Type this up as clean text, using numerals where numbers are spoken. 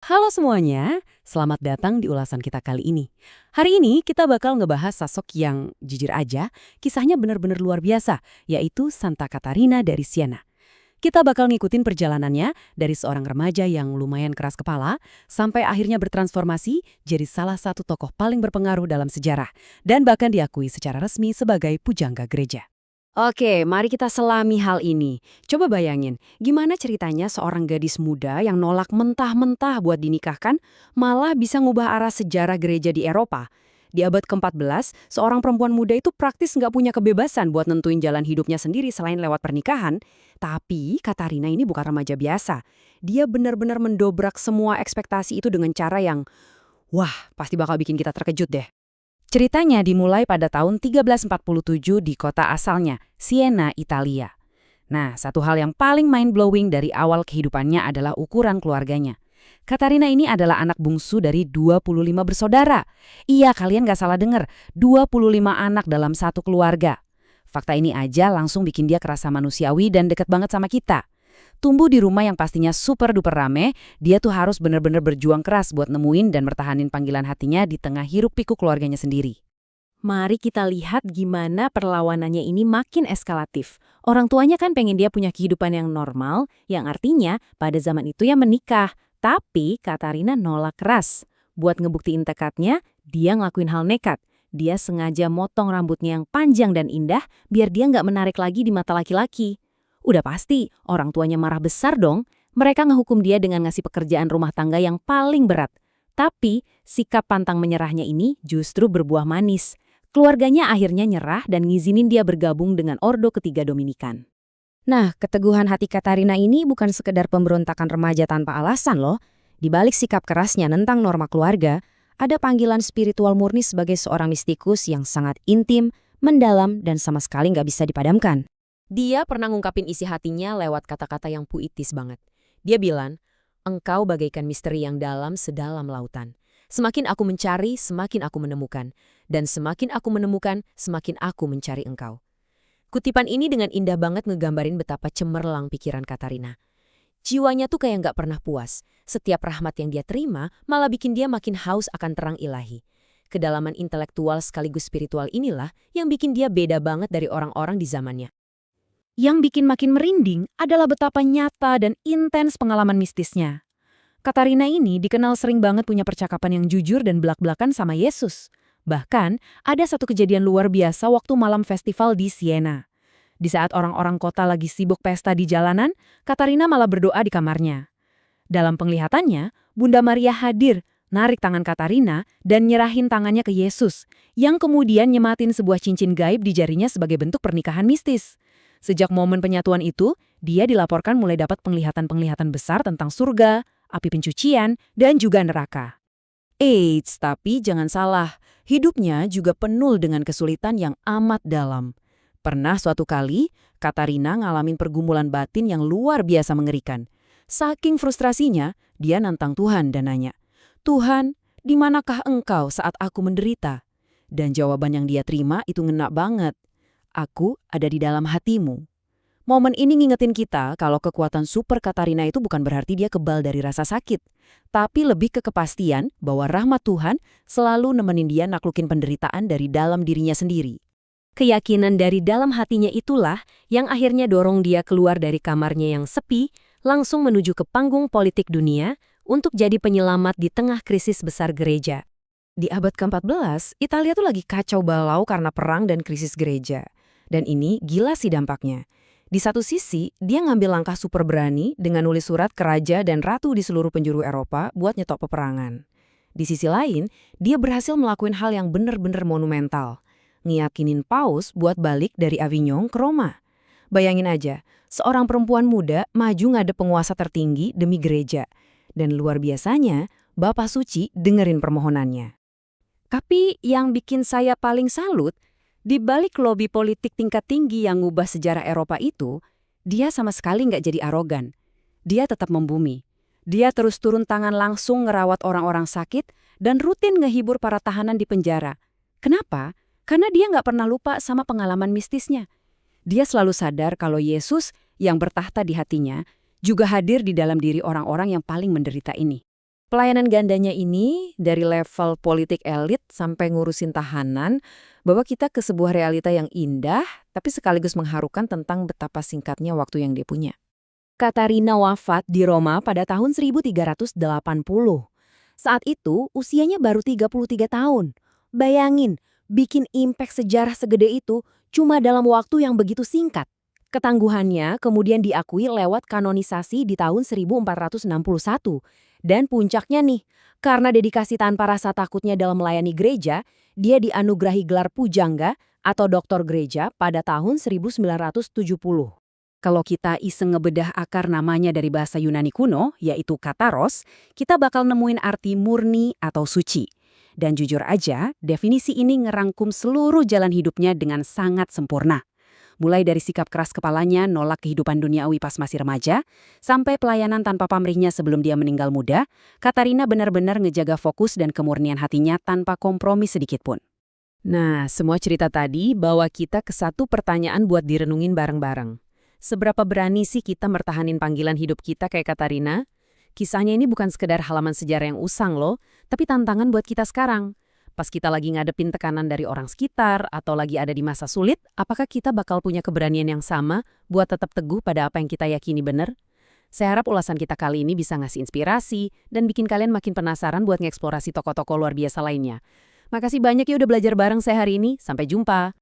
Halo semuanya, selamat datang di ulasan kita kali ini. Hari ini kita bakal ngebahas sosok yang, jujur aja, kisahnya benar-benar luar biasa, yaitu Santa Catarina dari Siena. Kita bakal ngikutin perjalanannya dari seorang remaja yang lumayan keras kepala, sampai akhirnya bertransformasi jadi salah satu tokoh paling berpengaruh dalam sejarah, dan bahkan diakui secara resmi sebagai pujangga gereja. Oke, mari kita selami hal ini. Coba bayangin, gimana ceritanya seorang gadis muda yang nolak mentah-mentah buat dinikahkan, malah bisa ngubah arah sejarah gereja di Eropa. Di abad ke-14, seorang perempuan muda itu praktis nggak punya kebebasan buat nentuin jalan hidupnya sendiri selain lewat pernikahan. Tapi Katarina ini bukan remaja biasa. Dia benar-benar mendobrak semua ekspektasi itu dengan cara yang, wah, pasti bakal bikin kita terkejut deh. Ceritanya dimulai pada tahun 1347 di kota asalnya, Siena, Italia. Nah, satu hal yang paling mind-blowing dari awal kehidupannya adalah ukuran keluarganya. Katarina ini adalah anak bungsu dari 25 bersaudara. Iya, kalian gak salah dengar, 25 anak dalam satu keluarga. Fakta ini aja langsung bikin dia kerasa manusiawi dan deket banget sama kita. Tumbuh di rumah yang pastinya super duper rame, dia tuh harus bener-bener berjuang keras buat nemuin dan mertahanin panggilan hatinya di tengah hiruk-pikuk keluarganya sendiri. Mari kita lihat gimana perlawanannya ini makin eskalatif. Orang tuanya kan pengen dia punya kehidupan yang normal, yang artinya pada zaman itu ya menikah. Tapi Katarina nolak keras. Buat ngebuktiin tekadnya, dia ngelakuin hal nekat. Dia sengaja motong rambutnya yang panjang dan indah biar dia nggak menarik lagi di mata laki-laki. Udah pasti, orang tuanya marah besar dong. Mereka ngehukum dia dengan ngasih pekerjaan rumah tangga yang paling berat. Tapi, sikap pantang menyerahnya ini justru berbuah manis. Keluarganya akhirnya nyerah dan ngizinin dia bergabung dengan Ordo Ketiga Dominikan. Nah, keteguhan hati Katarina ini bukan sekedar pemberontakan remaja tanpa alasan loh. Di balik sikap kerasnya tentang norma keluarga, ada panggilan spiritual murni sebagai seorang mistikus yang sangat intim, mendalam, dan sama sekali nggak bisa dipadamkan. Dia pernah ngungkapin isi hatinya lewat kata-kata yang puitis banget. Dia bilang, "Engkau bagaikan misteri yang dalam sedalam lautan. Semakin aku mencari, semakin aku menemukan. Dan semakin aku menemukan, semakin aku mencari engkau." Kutipan ini dengan indah banget ngegambarin betapa cemerlang pikiran Katarina. Jiwanya tuh kayak nggak pernah puas. Setiap rahmat yang dia terima malah bikin dia makin haus akan terang ilahi. Kedalaman intelektual sekaligus spiritual inilah yang bikin dia beda banget dari orang-orang di zamannya. Yang bikin makin merinding adalah betapa nyata dan intens pengalaman mistisnya. Katarina ini dikenal sering banget punya percakapan yang jujur dan belak-belakan sama Yesus. Bahkan, ada satu kejadian luar biasa waktu malam festival di Siena. Di saat orang-orang kota lagi sibuk pesta di jalanan, Katarina malah berdoa di kamarnya. Dalam penglihatannya, Bunda Maria hadir, narik tangan Katarina dan nyerahin tangannya ke Yesus, yang kemudian nyematin sebuah cincin gaib di jarinya sebagai bentuk pernikahan mistis. Sejak momen penyatuan itu, dia dilaporkan mulai dapat penglihatan-penglihatan besar tentang surga, api pencucian, dan juga neraka. Eits, tapi jangan salah, hidupnya juga penuh dengan kesulitan yang amat dalam. Pernah suatu kali, Katarina ngalamin pergumulan batin yang luar biasa mengerikan. Saking frustrasinya, dia nantang Tuhan dan nanya, "Tuhan, di manakah engkau saat aku menderita?" Dan jawaban yang dia terima itu ngena banget. "Aku ada di dalam hatimu." Momen ini ngingetin kita kalau kekuatan super Katarina itu bukan berarti dia kebal dari rasa sakit, tapi lebih ke kepastian bahwa rahmat Tuhan selalu nemenin dia naklukin penderitaan dari dalam dirinya sendiri. Keyakinan dari dalam hatinya itulah yang akhirnya dorong dia keluar dari kamarnya yang sepi, langsung menuju ke panggung politik dunia untuk jadi penyelamat di tengah krisis besar gereja. Di abad ke-14, Italia tuh lagi kacau balau karena perang dan krisis gereja. Dan ini gila sih dampaknya. Di satu sisi, dia ngambil langkah super berani dengan nulis surat ke raja dan ratu di seluruh penjuru Eropa buat nyetop peperangan. Di sisi lain, dia berhasil melakukan hal yang bener-bener monumental. Ngiyakinin Paus buat balik dari Avignon ke Roma. Bayangin aja, seorang perempuan muda maju ngadep penguasa tertinggi demi gereja. Dan luar biasanya, Bapak Suci dengerin permohonannya. Tapi yang bikin saya paling salut, di balik lobi politik tingkat tinggi yang ngubah sejarah Eropa itu, dia sama sekali nggak jadi arogan. Dia tetap membumi. Dia terus turun tangan langsung ngerawat orang-orang sakit dan rutin ngehibur para tahanan di penjara. Kenapa? Karena dia nggak pernah lupa sama pengalaman mistisnya. Dia selalu sadar kalau Yesus yang bertahta di hatinya juga hadir di dalam diri orang-orang yang paling menderita ini. Pelayanan gandanya ini dari level politik elit sampai ngurusin tahanan, bawa kita ke sebuah realita yang indah, tapi sekaligus mengharukan tentang betapa singkatnya waktu yang dia punya. Katarina wafat di Roma pada tahun 1380. Saat itu usianya baru 33 tahun. Bayangin, bikin impact sejarah segede itu cuma dalam waktu yang begitu singkat. Ketangguhannya kemudian diakui lewat kanonisasi di tahun 1461. Dan puncaknya nih, karena dedikasi tanpa rasa takutnya dalam melayani gereja, dia dianugerahi gelar pujangga atau doktor gereja pada tahun 1970. Kalau kita iseng ngebedah akar namanya dari bahasa Yunani kuno, yaitu kataros, kita bakal nemuin arti murni atau suci. Dan jujur aja, definisi ini ngerangkum seluruh jalan hidupnya dengan sangat sempurna. Mulai dari sikap keras kepalanya nolak kehidupan duniawi pas masih remaja, sampai pelayanan tanpa pamrihnya sebelum dia meninggal muda, Katarina benar-benar ngejaga fokus dan kemurnian hatinya tanpa kompromi sedikitpun. Nah, semua cerita tadi bawa kita ke satu pertanyaan buat direnungin bareng-bareng. Seberapa berani sih kita mertahanin panggilan hidup kita kayak Katarina? Kisahnya ini bukan sekedar halaman sejarah yang usang loh, tapi tantangan buat kita sekarang. Pas kita lagi ngadepin tekanan dari orang sekitar atau lagi ada di masa sulit, apakah kita bakal punya keberanian yang sama buat tetap teguh pada apa yang kita yakini benar? Saya harap ulasan kita kali ini bisa ngasih inspirasi dan bikin kalian makin penasaran buat ngeksplorasi tokoh-tokoh luar biasa lainnya. Makasih banyak ya udah belajar bareng saya hari ini. Sampai jumpa.